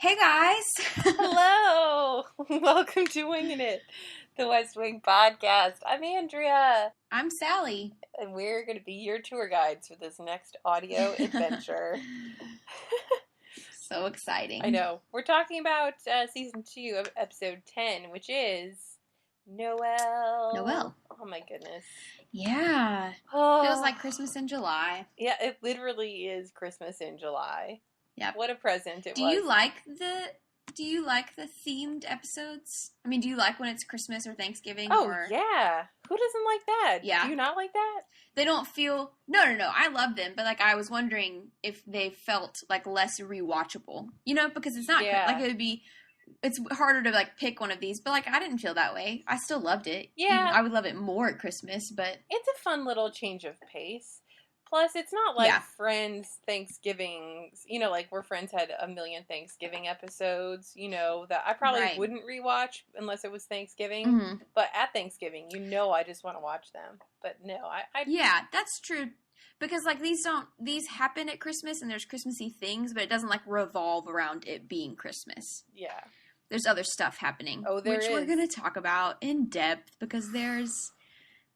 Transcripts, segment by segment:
Hey guys! Hello! Welcome to Wingin It, the West Wing Podcast. I'm Andrea. I'm Sallie. And we're going to be your tour guides for this next audio adventure. So exciting. I know. We're talking about Season 2 of Episode 10, which is Noel. Noel. Oh my goodness. Yeah. Oh. Feels like Christmas in July. Yeah, it literally is Christmas in July. Yep. What a present it was. Do you like the themed episodes? I mean, do you like when it's Christmas or Thanksgiving? Oh, yeah. Who doesn't like that? Yeah. Do you not like that? They don't feel... No. I love them, but, I was wondering if they felt, less rewatchable. You know, because it's not... Yeah. it would be... It's harder to, pick one of these, but, I didn't feel that way. I still loved it. Yeah. I would love it more at Christmas, but... It's a fun little change of pace. Plus, it's not like Friends Thanksgivings, where Friends had a million Thanksgiving episodes, that I probably wouldn't rewatch unless it was Thanksgiving. Mm-hmm. But at Thanksgiving, I just want to watch them. But no, I Yeah, that's true. Because, these happen at Christmas and there's Christmassy things, but it doesn't, revolve around it being Christmas. Yeah. There's other stuff happening. Oh, there is. Which we're going to talk about in depth because there's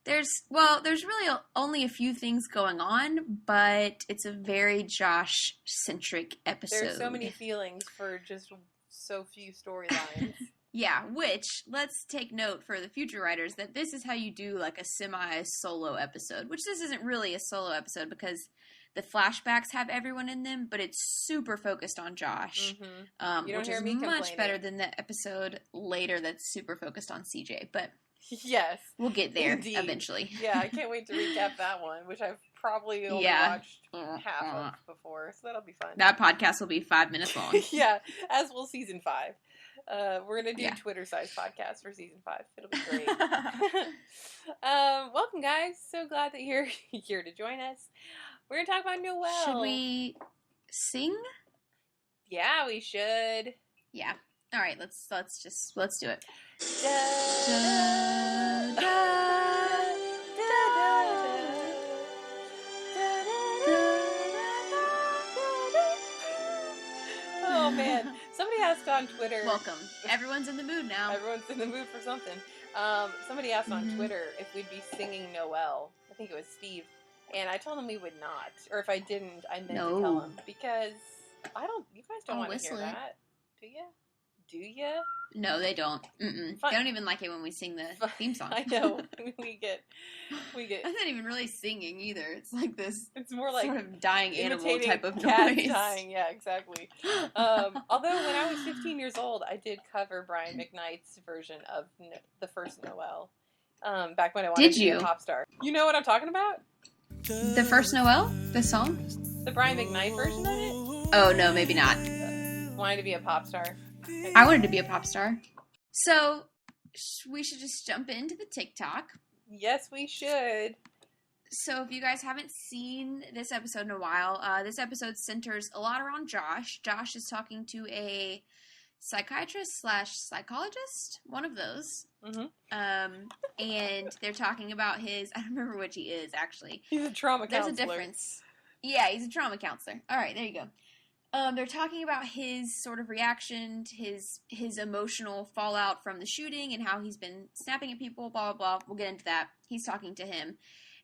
really only a few things going on, but it's a very Josh-centric episode. There's so many feelings for just so few storylines. Yeah, which, let's take note for the future writers that this is how you do, a semi-solo episode, which this isn't really a solo episode because the flashbacks have everyone in them, but it's super focused on Josh, which is much better than the episode later that's super focused on CJ, but... Yes. We'll get there eventually. Yeah, I can't wait to recap that one, which I've probably only watched half of before, so that'll be fun. That podcast will be 5 minutes long. Yeah, as will Season 5. We're going to do Twitter-sized podcast for Season 5. It'll be great. Welcome, guys. So glad that you're here to join us. We're going to talk about Noel. Should we sing? Yeah, we should. Yeah. All right, let's do it. Oh man, somebody asked on Twitter. Welcome. Everyone's in the mood now. Everyone's in the mood for something. Somebody asked on Twitter if we'd be singing Noel. I think it was Steve, and I told him we would not. Or if I didn't, I meant to tell him because I don't. You guys don't want to hear that, do you? Do you? No, they don't. They don't even like it when we sing the theme song. I know. we get. I'm not even really singing either. It's like this. It's more like sort of dying animal type of cats noise. Dying, yeah, exactly. Although when I was 15 years old, I did cover Brian McKnight's version of the first Noel. Back when I wanted to be a pop star. You know what I'm talking about? The first Noel, the song. The Brian McKnight version of it. Oh no, maybe not. Wanted to be a pop star. I wanted to be a pop star. So, we should just jump into the TikTok. Yes, we should. So, if you guys haven't seen this episode in a while, this episode centers a lot around Josh. Josh is talking to a psychiatrist/psychologist, one of those. Mm-hmm. And they're talking about his... I don't remember which he is, actually. He's a trauma counselor. There's a difference. Yeah, he's a trauma counselor. All right, there you go. They're talking about his sort of reaction to his emotional fallout from the shooting and how he's been snapping at people, blah, blah, blah. We'll get into that. He's talking to him.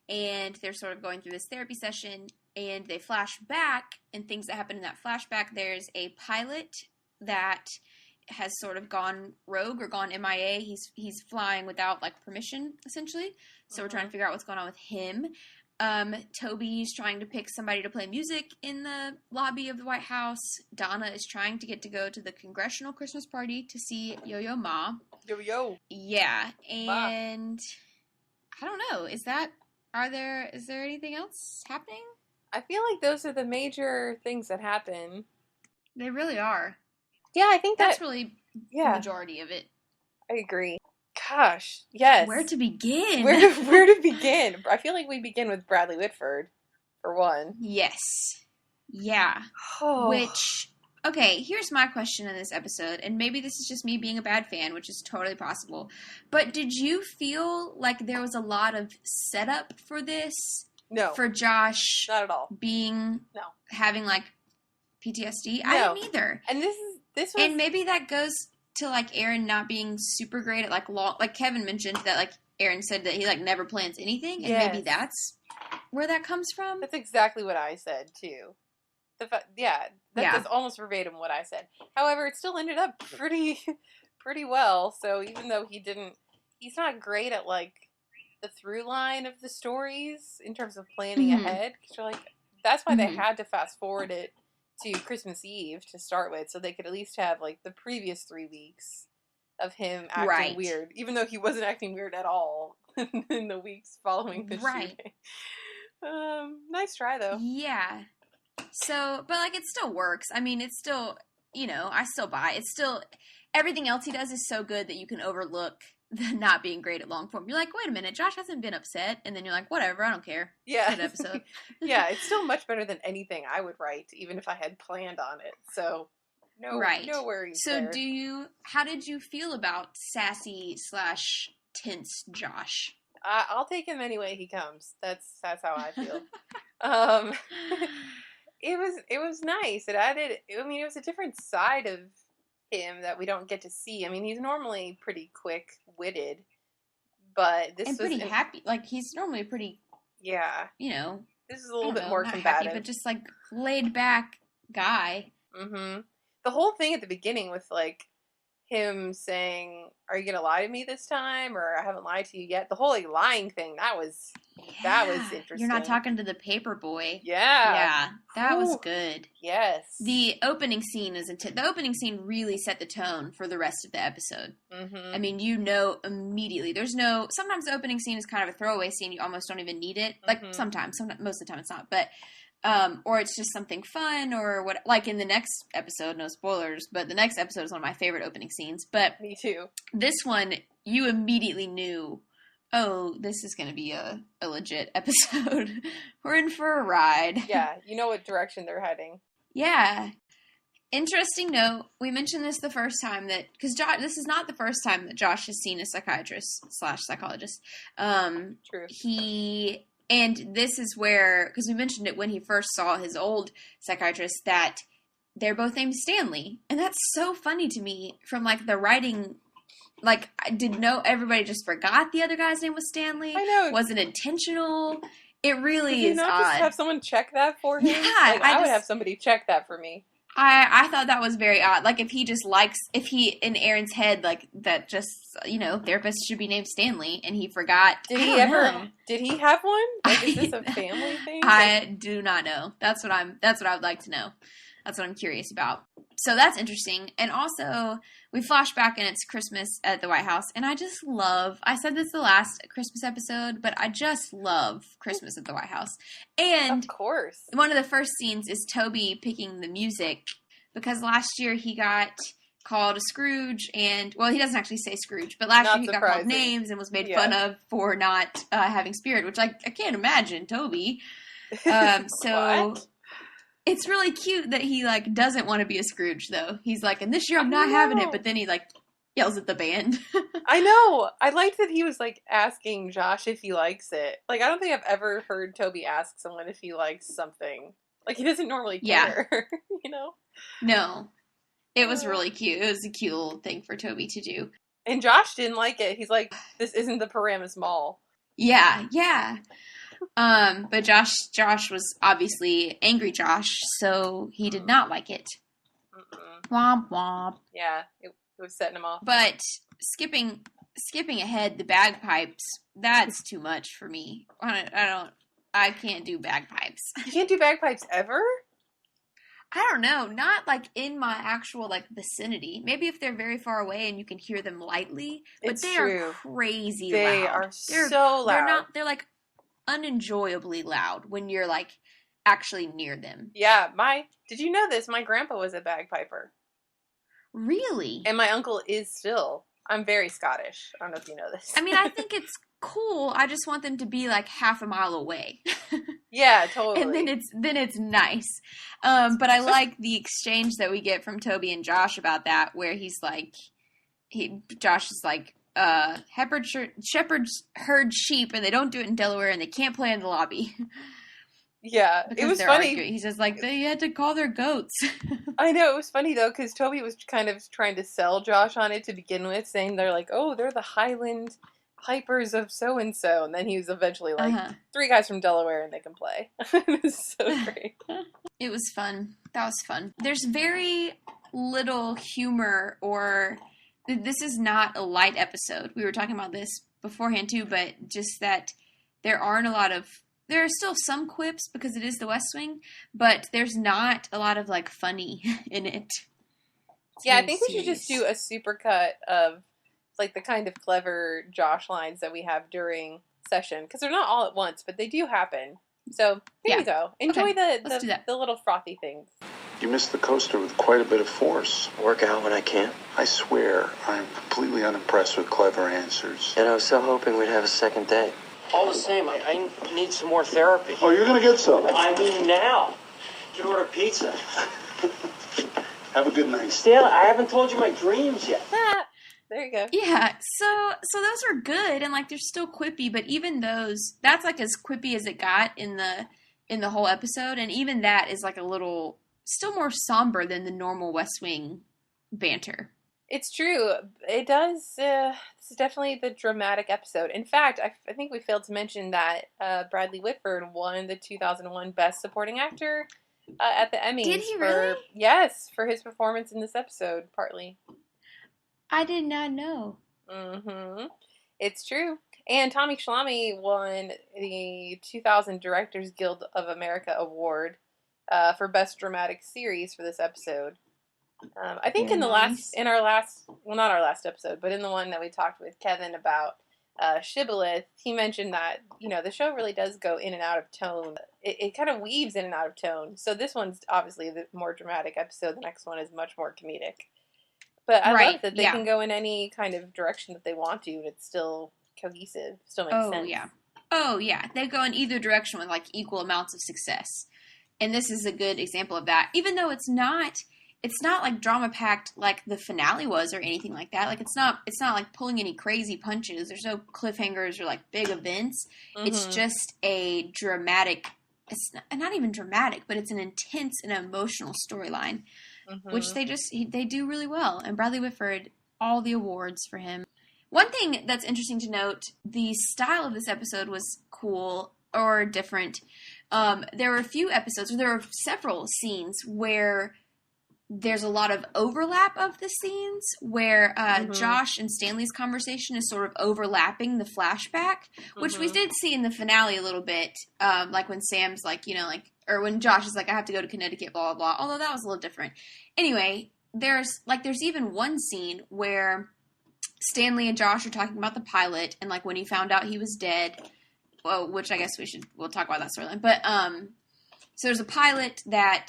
And they're sort of going through this therapy session, and they flash back, and things that happen in that flashback. There's a pilot that has sort of gone rogue or gone MIA. He's flying without, permission, essentially. So we're trying to figure out what's going on with him. Toby's trying to pick somebody to play music in the lobby of the White House. Donna is trying to get to go to the congressional Christmas party to see Yo-Yo Ma. Yo-Yo. Yeah, and I don't know. Is there anything else happening? I feel like those are the major things that happen. They really are. Yeah, I think that's really the majority of it. I agree. Gosh, yes. Where to begin? Where to begin? I feel like we begin with Bradley Whitford, for one. Yes. Yeah. Oh. Which, okay, here's my question in this episode, and maybe this is just me being a bad fan, which is totally possible, but did you feel like there was a lot of setup for this? No. For Josh? Not at all. Having, PTSD? No. I didn't either. And this This was... And maybe that goes to, like, Aaron not being super great at, like, like Kevin mentioned that, like, Aaron said that he, like, never plans anything, and maybe that's where that comes from. That's exactly what I said, too. That's almost verbatim what I said. However, it still ended up pretty well, so even though he's not great at, like, the through line of the stories in terms of planning ahead, because you're like, that's why they had to fast forward it to Christmas Eve to start with, so they could at least have, like, the previous 3 weeks of him acting weird, even though he wasn't acting weird at all in the weeks following the shooting. Nice try, though. Yeah. So, but, like, it still works. I mean, it's still, you know, I still buy. It's still, everything else he does is so good that you can overlook the not being great at long form. You're like, wait a minute, Josh hasn't been upset, and then you're like, whatever, I don't care. Yeah. Good episode. Yeah, it's still much better than anything I would write, even if I had planned on it. So, no worries. So, there. How did you feel about sassy / tense Josh? I'll take him any way he comes. That's how I feel. It was nice. It added. I mean, it was a different side of him that we don't get to see. I mean, he's normally pretty quick-witted, but this was pretty happy. Like, he's normally pretty. Yeah. You know. This is a little bit more combative, happy, but just like laid back guy. Mm-hmm. The whole thing at the beginning with like him saying, "Are you gonna lie to me this time?" or "I haven't lied to you yet." The whole like lying thing that was interesting. You're not talking to the paper boy. Yeah, that was good. Yes, the opening scene is the opening scene really set the tone for the rest of the episode. Mm-hmm. I mean, you know immediately. Sometimes the opening scene is kind of a throwaway scene. You almost don't even need it. Like sometimes, most of the time it's not, but. Or it's just something fun, or what, like in the next episode, no spoilers, but the next episode is one of my favorite opening scenes. But me too. This one, you immediately knew, oh, this is going to be a legit episode. We're in for a ride. Yeah, you know what direction they're heading. Yeah. Interesting note, we mentioned this the first time because this is not the first time that Josh has seen a psychiatrist / psychologist. True. And this is where, because we mentioned it when he first saw his old psychiatrist, that they're both named Stanley. And that's so funny to me from, like, the writing. Like, everybody just forgot the other guy's name was Stanley? I know. Was it intentional? It really is odd. Did not just have someone check that for him? Yeah. I would have somebody check that for me. I thought that was very odd. Like, if he, in Aaron's head, like, that just, therapist should be named Stanley, and he forgot. Did he have one? Like, is this a family thing? I do not know. That's what I would like to know. That's what I'm curious about. So that's interesting. And also, we flash back and it's Christmas at the White House, and I said this the last Christmas episode, but I just love Christmas at the White House. And of course, one of the first scenes is Toby picking the music, because last year he got called a Scrooge, and, well, he doesn't actually say Scrooge, but last year he got called names and was made fun of for not having spirit, which I can't imagine, Toby. So... What? It's really cute that he, like, doesn't want to be a Scrooge, though. He's like, and this year I'm not having it, but then he, like, yells at the band. I know. I liked that he was, like, asking Josh if he likes it. Like, I don't think I've ever heard Toby ask someone if he likes something. Like, he doesn't normally care, you know? No. It was really cute. It was a cute little thing for Toby to do. And Josh didn't like it. He's like, this isn't the Paramus Mall. Yeah. But Josh was obviously angry Josh, so he did not like it. Womp womp. Yeah, it was setting him off. But skipping ahead, the bagpipes, that's too much for me. I can't do bagpipes. You can't do bagpipes ever? I don't know. Not, like, in my actual, like, vicinity. Maybe if they're very far away and you can hear them lightly. But they are crazy loud. They are so loud. They're like, unenjoyably loud when you're, like, actually near them. Yeah, did you know this? My grandpa was a bagpiper. Really? And my uncle is still. I'm very Scottish. I don't know if you know this. I mean, I think it's cool. I just want them to be, like, half a mile away. Yeah, totally. And then it's nice. But I like the exchange that we get from Toby and Josh about that, where he's like, Josh is like, shepherds herd sheep, and they don't do it in Delaware, and they can't play in the lobby. Yeah, because it was they're funny. arguing. He says, like, they had to call their goats. I know, it was funny, though, because Toby was kind of trying to sell Josh on it to begin with, saying they're like, oh, they're the Highland Pipers of so-and-so, and then he was eventually like, 3 guys from Delaware and they can play. It was so great. It was fun. That was fun. There's very little humor, or this is not a light episode. We were talking about this beforehand, too, but just that there are still some quips because it is the West Wing, but there's not a lot of, like, funny in it. Yeah, I think we should just do a supercut of, like, the kind of clever Josh lines that we have during session, because they're not all at once, but they do happen. So, here you go. Enjoy the little frothy things. You missed the coaster with quite a bit of force. Work out when I can. I swear, I'm completely unimpressed with clever answers. And I was so hoping we'd have a second date. All the same, I need some more therapy. Oh, you're gonna get some. I mean now. You can order pizza. Have a good night. Still, I haven't told you my dreams yet. There you go. Yeah, so those are good, and, like, they're still quippy, but even those, that's, like, as quippy as it got in the whole episode, and even that is, like, a little, still more somber than the normal West Wing banter. It's true. It does, this is definitely the dramatic episode. In fact, I think we failed to mention that Bradley Whitford won the 2001 Best Supporting Actor at the Emmys. Did he really? Yes, for his performance in this episode, partly. I did not know. Mm-hmm. It's true. And Tommy Shalami won the 2000 Directors Guild of America Award for Best Dramatic Series for this episode. I think not our last episode, but in the one that we talked with Kevin about Shibboleth, he mentioned that, the show really does go in and out of tone. It kind of weaves in and out of tone. So this one's obviously the more dramatic episode. The next one is much more comedic. But I love that they can go in any kind of direction that they want to, and it's still cohesive, still makes sense. Oh, yeah. They go in either direction with, like, equal amounts of success. And this is a good example of that. Even though it's not like drama-packed like the finale was or anything like that. Like, it's not like pulling any crazy punches. There's no cliffhangers or, like, big events. Mm-hmm. It's just a dramatic, it's not even dramatic, but it's an intense and emotional storyline. Mm-hmm. Which they do really well. And Bradley Whitford, all the awards for him. One thing that's interesting to note, the style of this episode was cool or different. There were a few episodes, or there were several scenes where there's a lot of overlap of the scenes, where Josh and Stanley's conversation is sort of overlapping the flashback, which we did see in the finale a little bit, like when Sam's like, or when Josh is like, I have to go to Connecticut, blah, blah, blah. Although that was a little different. Anyway, there's even one scene where Stanley and Josh are talking about the pilot and, like, when he found out he was dead. Well, which I guess we'll talk about that storyline. But, so there's a pilot that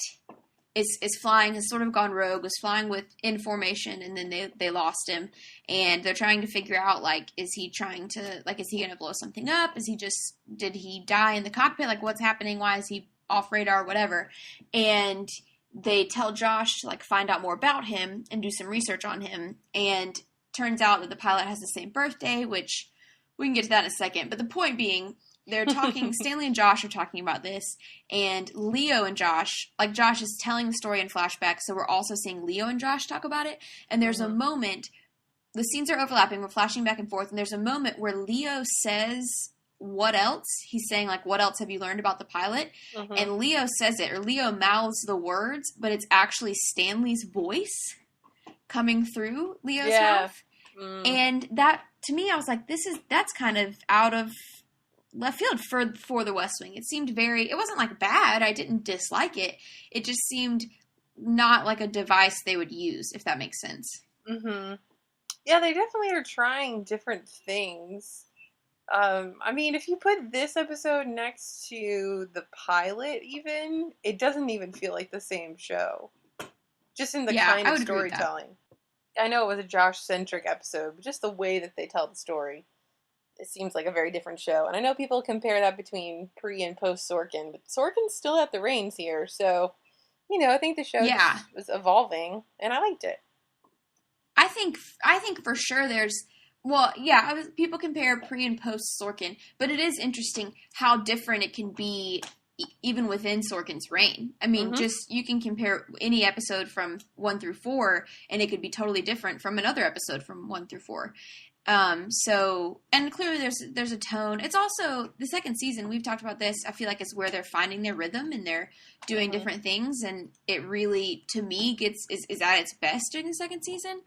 is flying, has sort of gone rogue, was flying in formation, and then they lost him. And they're trying to figure out, like, is he going to blow something up? Did he die in the cockpit? Like, what's happening? Why is he off radar, whatever. And they tell Josh to, like, find out more about him and do some research on him. And turns out that the pilot has the same birthday, which we can get to that in a second. But the point being, they're talking, Stanley and Josh are talking about this, and Leo and Josh, like, Josh is telling the story in flashback, so we're also seeing Leo and Josh talk about it. And there's a moment, the scenes are overlapping, we're flashing back and forth, and there's a moment where Leo says, what else? He's saying, like, what else have you learned about the pilot? Mm-hmm. And Leo says it, or Leo mouths the words, but it's actually Stanley's voice coming through Leo's mouth. Mm. And that, to me, I was like, that's kind of out of left field for the West Wing. It seemed it wasn't, like, bad. I didn't dislike it. It just seemed not like a device they would use, if that makes sense. Mm-hmm. Yeah, they definitely are trying different things. I mean, if you put this episode next to the pilot, even, it doesn't even feel like the same show. Just in the kind of storytelling. I know it was a Josh-centric episode, but just the way that they tell the story, it seems like a very different show. And I know people compare that between pre- and post-Sorkin, but Sorkin's still at the reins here, so, I think the show just was evolving, and I liked it. I think for sure there's... Well, yeah, people compare pre and post Sorkin, but it is interesting how different it can be even within Sorkin's reign. I mean, just, you can compare any episode from 1 through 4, and it could be totally different from another episode from 1 through 4. So, and clearly there's a tone. It's also, the second season, we've talked about this, I feel like is where they're finding their rhythm, and they're doing different things, and it really, to me, is at its best during the second season.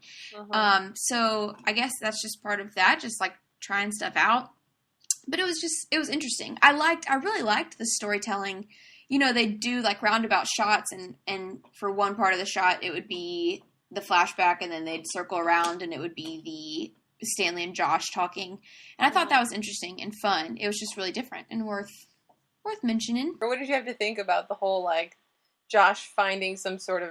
So I guess that's just part of that, just like trying stuff out. But it was interesting. I really liked the storytelling. You know, they do like roundabout shots, and for one part of the shot, it would be the flashback, and then they'd circle around, and it would be the Stanley and Josh talking. And I thought that was interesting and fun. It was just really different and worth mentioning. Or what did you have to think about the whole, like, Josh finding some sort of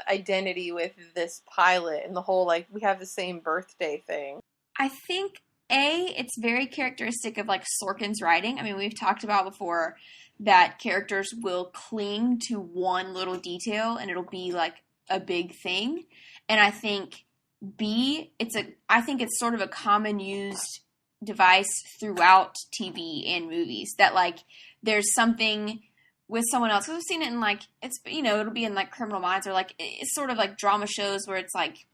identity with this pilot, and the whole, like, we have the same birthday thing? I think, it's very characteristic of, like, Sorkin's writing. I mean, we've talked about before that characters will cling to one little detail, and it'll be, like, a big thing. And I think, I think it's sort of a common used device throughout TV and movies, that, like, there's something with someone else. We've seen it in, like, it's, you know, it'll be in, like, Criminal Minds, or, like, it's sort of like drama shows where it's, like,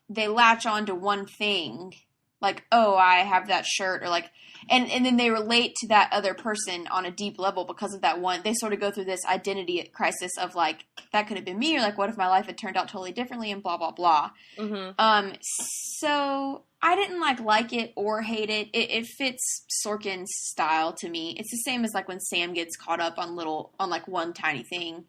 they latch on to one thing, like, oh, I have that shirt, or, like, and then they relate to that other person on a deep level because of that one. They sort of go through this identity crisis of, like, that could have been me, or, like, what if my life had turned out totally differently, and blah, blah, blah. So I didn't, like it or hate it. It fits Sorkin's style to me. It's the same as, like, when Sam gets caught up on like, one tiny thing.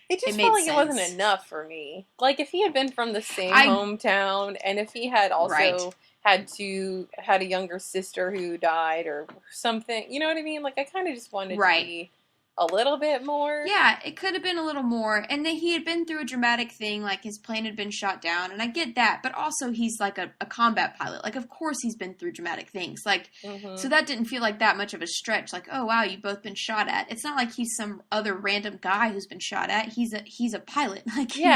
It just felt like it wasn't enough for me. Like, if he had been from the same hometown, and if he had also had a younger sister who died or something, you know what I mean? Like, I kind of just wanted to be a little bit more. Yeah, it could have been a little more. And then he had been through a dramatic thing, like his plane had been shot down, and I get that, but also he's like a combat pilot. Like, of course he's been through dramatic things. Like, so that didn't feel like that much of a stretch. Like, oh wow, you've both been shot at. It's not like he's some other random guy who's been shot at. He's a pilot. Like, he's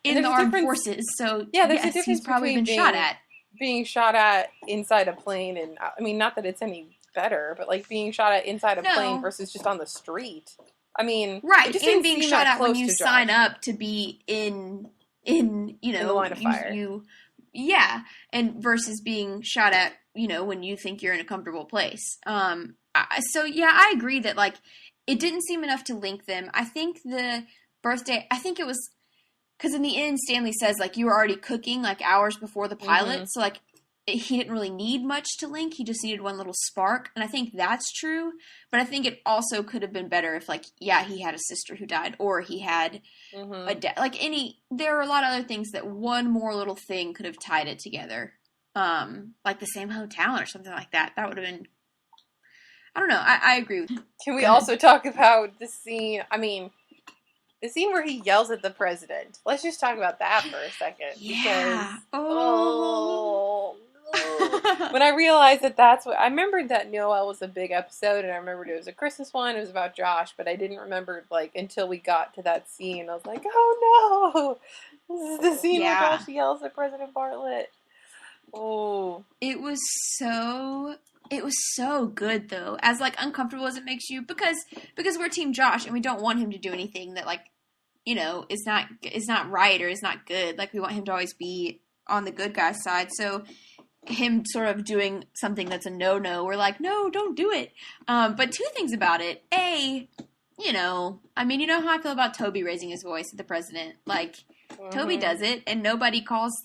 in the armed forces. So there's a difference, he's probably been shot at. Being shot at inside a plane, and I mean, not that it's any better, but like being shot at inside a plane versus just on the street. I mean, right, and being shot at when you sign up to be in you know, in the line of fire. And versus being shot at, you know, when you think you're in a comfortable place. So yeah, I agree that, like, it didn't seem enough to link them. I think the birthday, I think it was because in the end, Stanley says, like, you were already cooking, like, hours before the pilot. So, like, he didn't really need much to link. He just needed one little spark. And I think that's true. But I think it also could have been better if, like, he had a sister who died, or he had a dad. Like, there are a lot of other things that one more little thing could have tied it together. Like the same hometown or something like that. That would have been, I don't know. I agree with you. Can we also talk about the scene? I mean, the scene where he yells at the president. Let's just talk about that for a second. Yeah. Because, when I realized that that's what... I remembered that Noel was a big episode, and I remembered it was a Christmas one. It was about Josh, but I didn't remember, like, until we got to that scene. I was like, oh, no! This is the scene where Josh yells at President Bartlett. Oh. It was so good, though. As, like, uncomfortable as it makes you, because we're Team Josh, and we don't want him to do anything that, like, you know, is not right or is not good. Like, we want him to always be on the good guy's side. So him sort of doing something that's a no-no, we're like, no, don't do it. But two things about it. A, you know, I mean, you know how I feel about Toby raising his voice at the president. Like, Toby does it, and nobody calls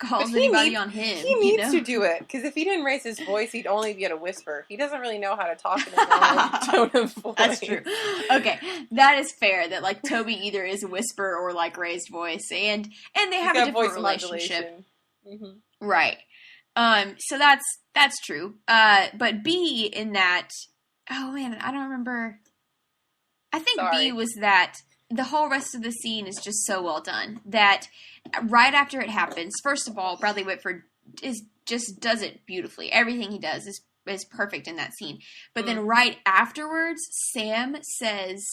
anybody on him. He needs to do it, because if he didn't raise his voice, he'd only be at a whisper. He doesn't really know how to talk in a normal tone of voice. That's true. Okay, that is fair, that, like, Toby either is a whisper or, like, raised voice, and they have a different relationship. Right. So that's true. But B, in that, oh man, I don't remember. I think B was that the whole rest of the scene is just so well done that right after it happens, first of all, Bradley Whitford just does it beautifully. Everything he does is perfect in that scene. But then right afterwards, Sam just says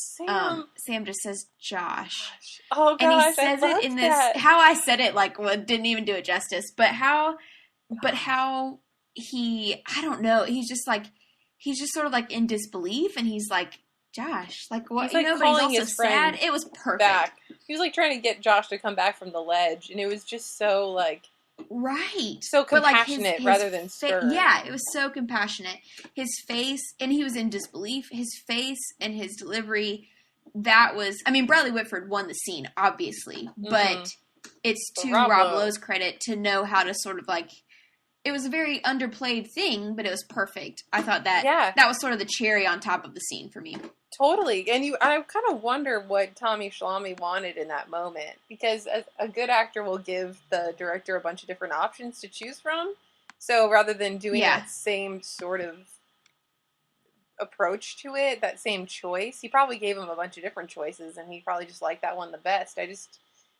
Josh. Oh gosh, and he says it in this how I said it, like, well, didn't even do it justice. But how he, I don't know, he's just sort of like in disbelief, and he's like Josh, like what? He's like But he's calling also his friend sad. It was perfect. back. He was like trying to get Josh to come back from the ledge, and it was just so like right, so compassionate but like rather than stern. Yeah, it was so compassionate. His face, and he was in disbelief. His face and his delivery. That was, I mean, Bradley Whitford won the scene, obviously, but it's to Rob Lowe's credit to know how to sort of like. It was a very underplayed thing, but it was perfect. I thought that was sort of the cherry on top of the scene for me. Totally. And I kind of wonder what Tommy Shalami wanted in that moment, because a good actor will give the director a bunch of different options to choose from. So rather than doing that same sort of approach to it, that same choice, he probably gave him a bunch of different choices, and he probably just liked that one the best.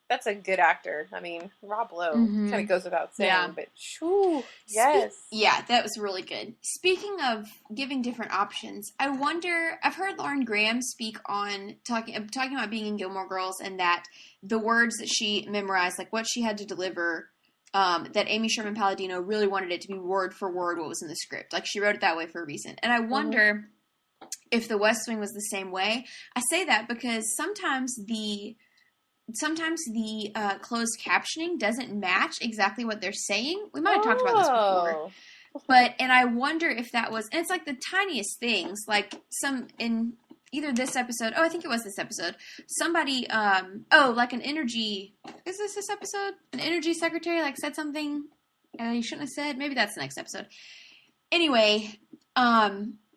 That's a good actor. I mean, Rob Lowe kind of goes without saying, but shoo, yes. That was really good. Speaking of giving different options, I wonder, I've heard Lauren Graham speak on talking about being in Gilmore Girls, and that the words that she memorized, like what she had to deliver, that Amy Sherman Palladino really wanted it to be word for word what was in the script. Like she wrote it that way for a reason. And I wonder if The West Wing was the same way. I say that because sometimes the closed captioning doesn't match exactly what they're saying. We might have talked about this before. And I wonder if that was, and it's like the tiniest things, like in either this episode, I think it was this episode, somebody, like an energy, is this episode? An energy secretary, like said something you shouldn't have said. Maybe that's the next episode. Anyway,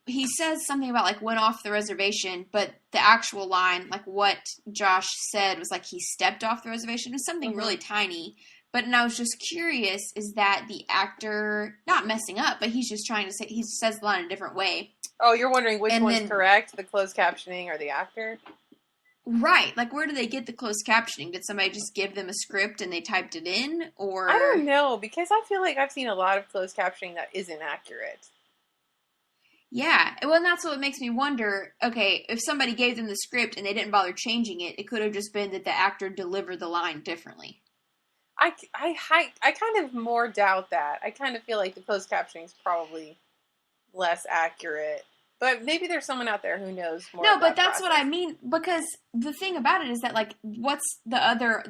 he says something about, like, went off the reservation, but the actual line, like, what Josh said was, like, he stepped off the reservation. It was something really tiny. And I was just curious, is that the actor, not messing up, but he's just trying to say, he says the line a different way. Oh, you're wondering which one's correct, the closed captioning or the actor? Right. Like, where do they get the closed captioning? Did somebody just give them a script and they typed it in? Or I don't know, because I feel like I've seen a lot of closed captioning that isn't accurate. Yeah, well, and that's what makes me wonder, okay, if somebody gave them the script and they didn't bother changing it, it could have just been that the actor delivered the line differently. I kind of more doubt that. I kind of feel like the closed captioning is probably less accurate. But maybe there's someone out there who knows more. No, but that's what I mean, because the thing about it is that, like, what's the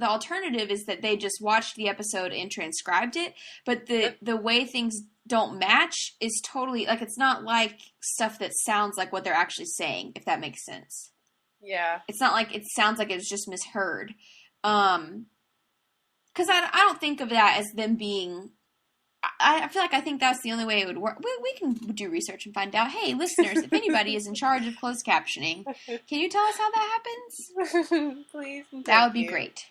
alternative is that they just watched the episode and transcribed it, but the way things don't match is totally, like, it's not like stuff that sounds like what they're actually saying, if that makes sense. Yeah. It's not like it sounds like it's just misheard. Because I don't think of that as them being... I feel like I think that's the only way it would work. We can do research and find out. Hey, listeners, if anybody is in charge of closed captioning, can you tell us how that happens? Please. That would be great.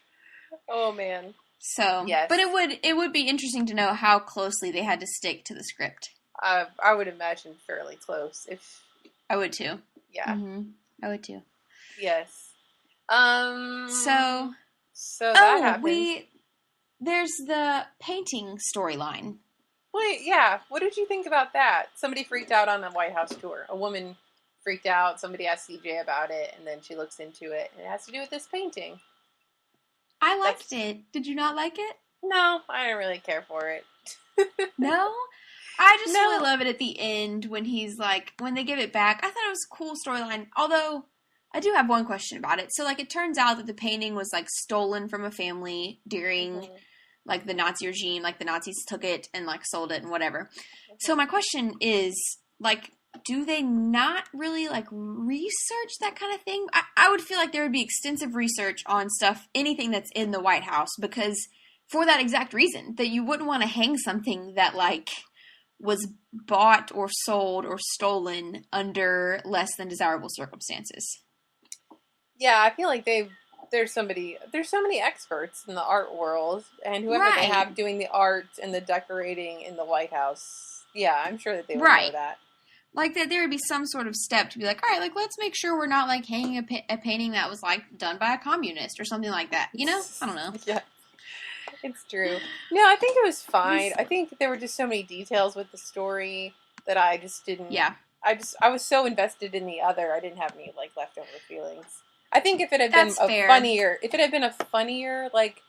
Oh, man. So, yes. But it would be interesting to know how closely they had to stick to the script. I would imagine fairly close. I would too. Yeah. Mm-hmm. I would too. Yes. So that happens. There's the painting storyline. Wait, yeah. What did you think about that? Somebody freaked out on the White House tour. A woman freaked out. Somebody asked CJ about it, and then she looks into it, and it has to do with this painting. I liked it. Did you not like it? No, I didn't really care for it. No? I just really love it at the end when he's like, when they give it back. I thought it was a cool storyline, although I do have one question about it. So, like, it turns out that the painting was, like, stolen from a family during, like, the Nazi regime. Like, the Nazis took it and, like, sold it and whatever. So, my question is, like, do they not really, like, research that kind of thing? I would feel like there would be extensive research on stuff, anything that's in the White House, because for that exact reason, that you wouldn't want to hang something that, like, was bought or sold or stolen under less than desirable circumstances. Yeah, I feel like there's so many experts in the art world, and whoever they have doing the art and the decorating in the White House, yeah, I'm sure that they would know that. Like, that there would be some sort of step to be like, all right, like, let's make sure we're not, like, hanging a painting that was, like, done by a communist or something like that. You know? I don't know. Yeah. It's true. No, I think it was fine. I think there were just so many details with the story that I just didn't... Yeah. I was so invested in the other, I didn't have any, like, leftover feelings. I think if it had been a funnier, like,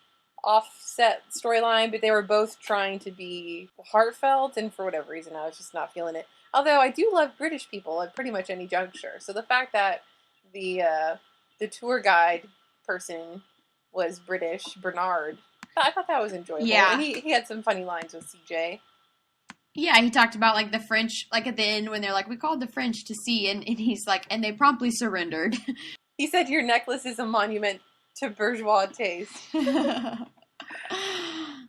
offset storyline, but they were both trying to be heartfelt, and for whatever reason, I was just not feeling it. Although I do love British people at pretty much any juncture. So the fact that the tour guide person was British, Bernard. I thought that was enjoyable. Yeah. And he had some funny lines with CJ. Yeah, he talked about, like, the French, like, at the end when they're like, we called the French to see, and he's like, and they promptly surrendered. He said your necklace is a monument to bourgeois taste. That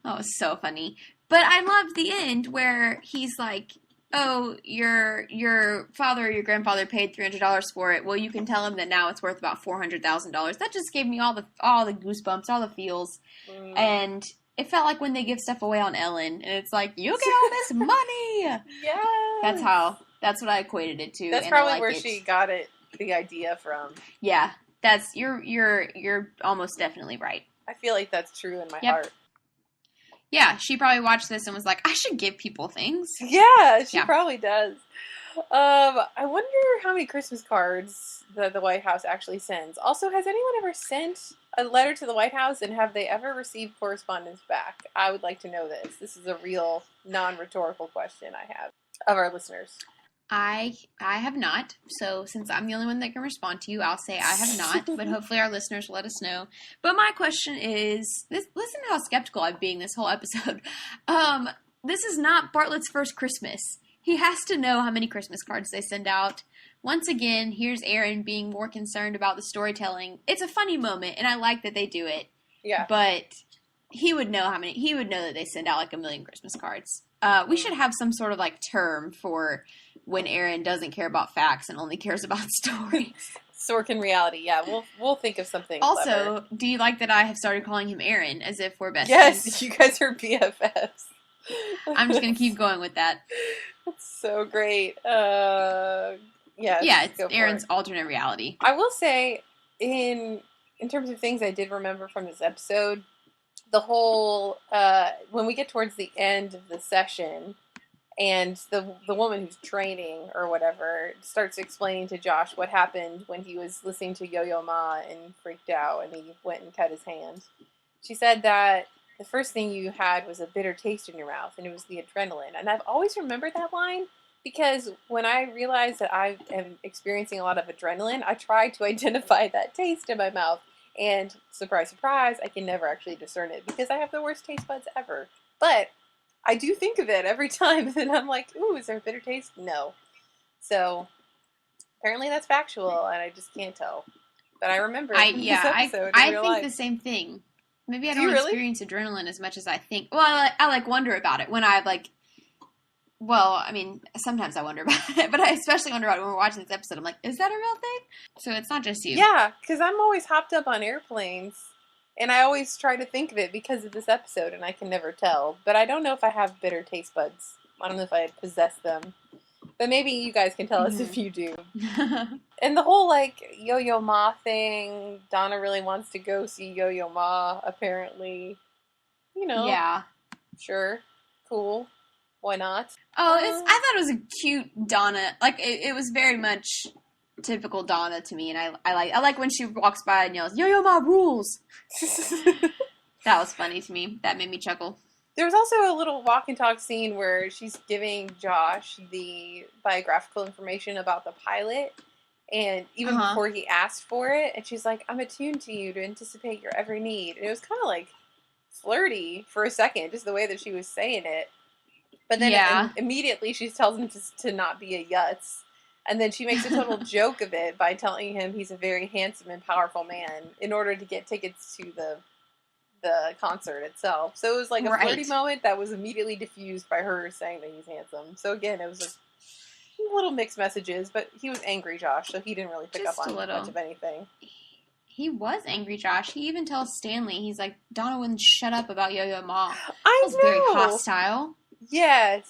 was so funny. But I love the end where he's like, oh, your father or your grandfather paid $300 for it. Well, you can tell him that now it's worth about $400,000. That just gave me all the goosebumps, all the feels. And it felt like when they give stuff away on Ellen, and it's like, you get all this money. Yeah. That's what I equated it to. That's and probably where she got the idea from. Yeah. You're almost definitely right. I feel like that's true in my heart. Yeah, she probably watched this and was like, I should give people things. Yeah, she probably does. I wonder how many Christmas cards the White House actually sends. Also, has anyone ever sent a letter to the White House, and have they ever received correspondence back? I would like to know this. This is a real non-rhetorical question I have of our listeners. I have not, so since I'm the only one that can respond to you, I'll say I have not, but hopefully our listeners will let us know. But my question is, listen to how skeptical I'm being this whole episode. This is not Bartlett's first Christmas. He has to know how many Christmas cards they send out. Once again, here's Aaron being more concerned about the storytelling. It's a funny moment, and I like that they do it. Yeah. But he would know that they send out like 1 million Christmas cards. We should have some sort of like term for when Aaron doesn't care about facts and only cares about stories. Sorkin reality, yeah. We'll think of something Also, clever. Do you like that I have started calling him Aaron as if we're best friends? friends? Yes, you guys are BFFs. I'm just going to keep going with that. That's so great. It's Aaron's alternate reality. I will say, in terms of things I did remember from this episode, the whole, when we get towards the end of the session, and the woman who's training or whatever starts explaining to Josh what happened when he was listening to Yo-Yo Ma and freaked out and he went and cut his hand. She said that the first thing you had was a bitter taste in your mouth, and it was the adrenaline. And I've always remembered that line because when I realized that I am experiencing a lot of adrenaline, I try to identify that taste in my mouth. And surprise, surprise, I can never actually discern it because I have the worst taste buds ever. But I do think of it every time, and I'm like, ooh, is there a bitter taste? No. So, apparently that's factual, and I just can't tell. But I remember this episode in real life. I think the same thing. Maybe I don't experience adrenaline as much as I think. Well, I wonder about it when I, sometimes I wonder about it, but I especially wonder about it when we're watching this episode. I'm like, is that a real thing? So it's not just you. Yeah, because I'm always hopped up on airplanes. And I always try to think of it because of this episode, and I can never tell. But I don't know if I have bitter taste buds. I don't know if I possess them. But maybe you guys can tell us if you do. And the whole, Yo-Yo Ma thing, Donna really wants to go see Yo-Yo Ma, apparently. Yeah. Sure. Cool. Why not? Oh, I thought it was a cute Donna. It was very much typical Donna to me, and I like when she walks by and yells, Yo-Yo Ma rules! That was funny to me. That made me chuckle. There was also a little walk and talk scene where she's giving Josh the biographical information about the pilot, and even before he asked for it, and she's like, I'm attuned to you to anticipate your every need. And it was kind of flirty for a second, just the way that she was saying it. But then immediately she tells him to not be a yutz. And then she makes a total joke of it by telling him he's a very handsome and powerful man in order to get tickets to the concert itself. So it was like a flirty moment that was immediately diffused by her saying that he's handsome. So again, it was just little mixed messages, but he was angry, Josh, so he didn't really pick up on much of anything. He was angry, Josh. He even tells Stanley, he's like, Donna wouldn't shut up about Yo-Yo Ma. I was very hostile. Yes.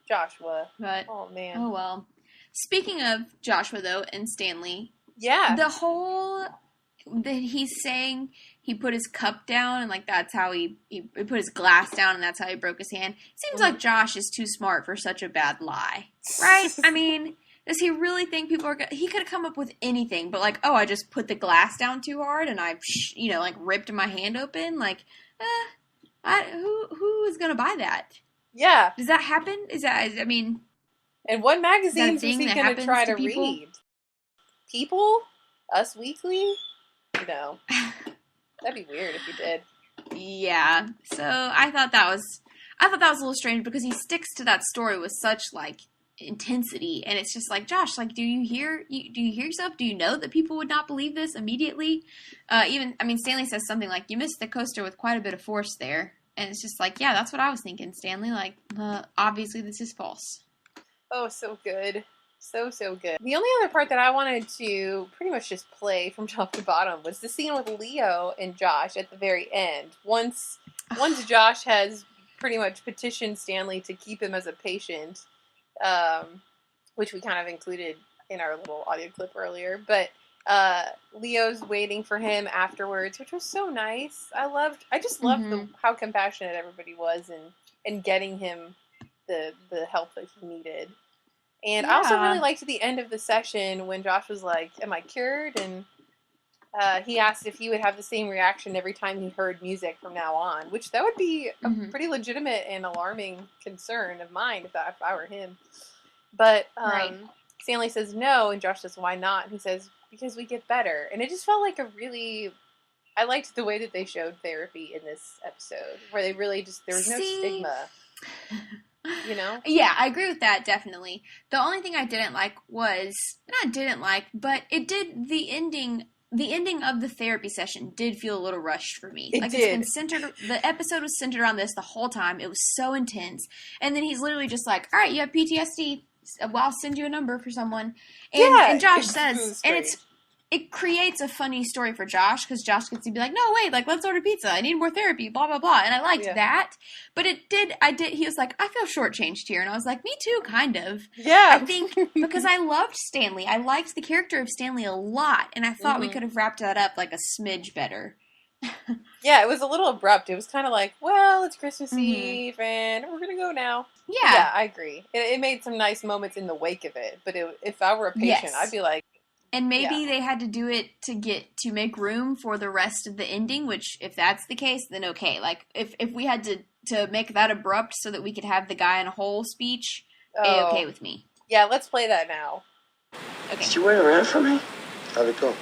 Joshua. But, oh, man. Oh, well. Speaking of Joshua, though, and Stanley. Yeah. The whole that he's saying he put his cup down and that's how he put his glass down and that's how he broke his hand. It seems like Josh is too smart for such a bad lie. Right? I mean, does he really think people are he could have come up with anything, but I just put the glass down too hard and I, ripped my hand open. Who is going to buy that? Yeah. Does that happen? And what magazines is he going to try to people? read? People? Us Weekly? No. That'd be weird if he did. Yeah. So I thought that was a little strange because he sticks to that story with such like intensity, and it's just like, Josh, like, do you hear yourself? Do you know that people would not believe this immediately? Stanley says something like, you missed the coaster with quite a bit of force there, and it's just like, yeah, that's what I was thinking, Stanley. Like, obviously this is false. Oh, so good. So good. The only other part that I wanted to pretty much just play from top to bottom was the scene with Leo and Josh at the very end. Once Josh has pretty much petitioned Stanley to keep him as a patient, which we kind of included in our little audio clip earlier, but Leo's waiting for him afterwards, which was so nice. I just loved how compassionate everybody was in getting him the help that he needed. And I also really liked the end of the session when Josh was like, am I cured? And he asked if he would have the same reaction every time he heard music from now on, which that would be a pretty legitimate and alarming concern of mine if I were him. But Stanley says no, and Josh says, why not? And he says, because we get better. And it just felt like I liked the way that they showed therapy in this episode, where they really there was no stigma. You know? Yeah, I agree with that, definitely. The only thing I didn't like but it did, the ending of the therapy session did feel a little rushed for me. It did. The episode was centered on this the whole time. It was so intense. And then he's literally just like, all right, you have PTSD. Well, I'll send you a number for someone. And Josh says, and it creates a funny story for Josh, because Josh gets to be like, no, wait, like, let's order pizza. I need more therapy, blah, blah, blah. And I liked that. But he was like, I feel shortchanged here. And I was like, me too, kind of. Yeah. I think because I loved Stanley. I liked the character of Stanley a lot. And I thought we could have wrapped that up like a smidge better. Yeah, it was a little abrupt. It was kind of like, well, it's Christmas Eve and we're going to go now. Yeah, I agree. It made some nice moments in the wake of it. But if I were a patient, I'd be like, and maybe they had to do it to make room for the rest of the ending, which, if that's the case, then okay. Like, if we had to make that abrupt so that we could have the guy in a whole speech, okay with me. Yeah, let's play that now. Okay. Did you wait around for me? How'd it go?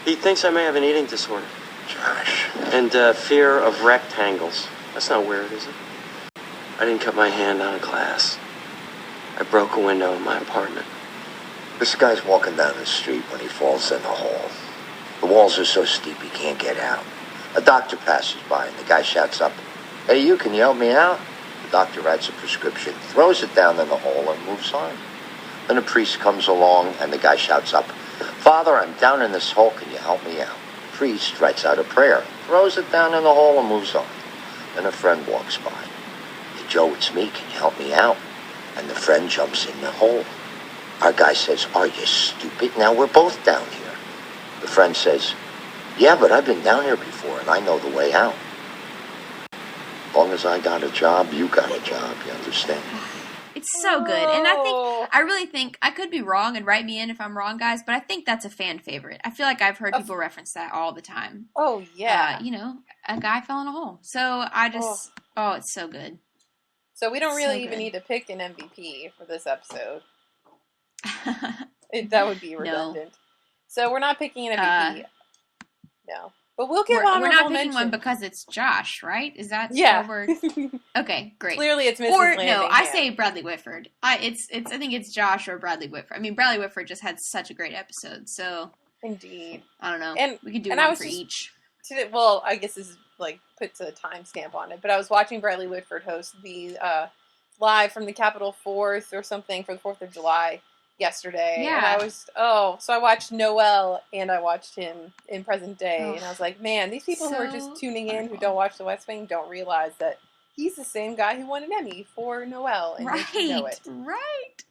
He thinks I may have an eating disorder. Josh. And fear of rectangles. That's not weird, is it? I didn't cut my hand on glass. I broke a window in my apartment. This guy's walking down the street when he falls in the hole. The walls are so steep he can't get out. A doctor passes by and the guy shouts up, "Hey, can you help me out?" The doctor writes a prescription, throws it down in the hole, and moves on. Then a priest comes along and the guy shouts up, "Father, I'm down in this hole, can you help me out?" The priest writes out a prayer, throws it down in the hole, and moves on. Then a friend walks by. "Hey, Joe, it's me, can you help me out?" And the friend jumps in the hole. Our guy says, "Are you stupid? Now we're both down here." The friend says, "Yeah, but I've been down here before and I know the way out." As long as I got a job, you got a job, you understand? It's so good. And I really think, I could be wrong, and write me in if I'm wrong, guys, but I think that's a fan favorite. I feel like I've heard people reference that all the time. Oh, yeah. A guy fell in a hole. So it's so good. So we don't really even need to pick an MVP for this episode. That would be redundant. No. So we're not picking an MVP. No. But we'll give honorable mention. We're not picking one because it's Josh, right? Is that Okay, great. Clearly it's Mrs. Or Landing. No, I say Bradley Whitford. I think it's Josh or Bradley Whitford. I mean, Bradley Whitford just had such a great episode, so indeed. I don't know. And we could do one for each. Well, I guess this is like puts a timestamp on it, but I was watching Bradley Whitford host the live from the Capitol 4th or something for the 4th of July yesterday. Yeah. And so I watched Noel and I watched him in present day, and I was like, man, these people who are just tuning in who don't watch The West Wing don't realize that he's the same guy who won an Emmy for Noel, and they should know it. Right.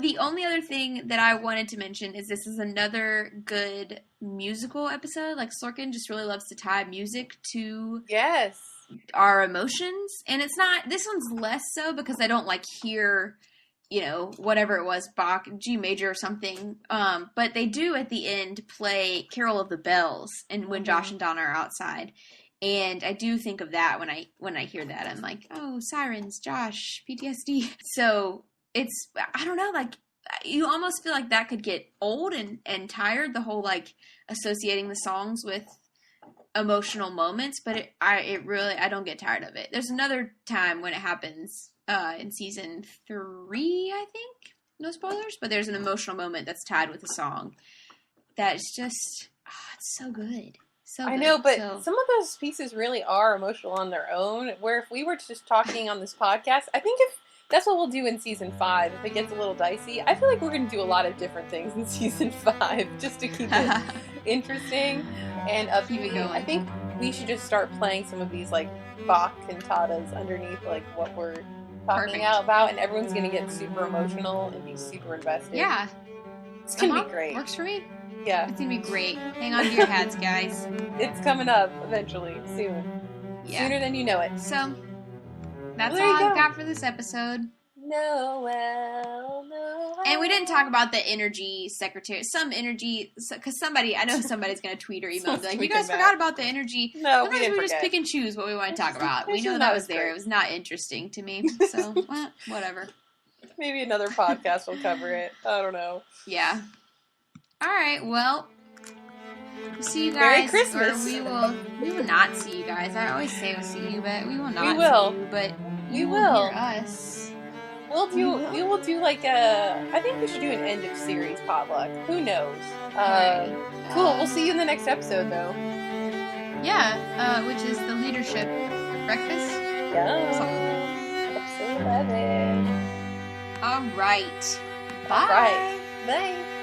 The only other thing that I wanted to mention is this is another good musical episode. Like, Sorkin just really loves to tie music to our emotions, and it's not, this one's less so because I don't hear, whatever it was, Bach, G major or something. But they do at the end play Carol of the Bells, and when Josh and Donna are outside. And I do think of that when I hear that. I'm like, oh, sirens, Josh, PTSD. So it's, I don't know, you almost feel like that could get old and tired, the whole, like, associating the songs with emotional moments, but I don't get tired of it. There's another time when it happens in season 3, I think. No spoilers, but there's an emotional moment that's tied with a song that's just, it's so good. So I know, but some of those pieces really are emotional on their own, where if we were just talking on this podcast, I think if that's what we'll do in season 5, if it gets a little dicey, I feel like we're going to do a lot of different things in season 5, just to keep it interesting and upbeat. I think we should just start playing some of these, like, Bach cantatas underneath, like, what we're talking about, and everyone's going to get super emotional and be super invested. Yeah. It's going to be great. Works for me. Yeah. It's going to be great. Hang on to your hats, guys. It's coming up eventually, soon. Yeah. Sooner than you know it. So, that's all I've got for this episode. Noel. And we didn't talk about the energy secretary. Some energy, because I know somebody's going to tweet or email and be like, you guys forgot about the energy. No, we didn't just pick and choose what we want to talk about. We know that was there. It was not interesting to me. So, whatever. Maybe another podcast will cover it. I don't know. Yeah. All right, well, we'll see you guys. Merry Christmas. Or we will not see you guys. I always say we'll see you, but we will not see you. But we will hear us. We will do like I think we should do an end of series potluck. Who knows? Cool. We'll see you in the next episode, though. Yeah, which is the leadership breakfast. Yeah. Episode 11. All right. Bye. All right. Bye.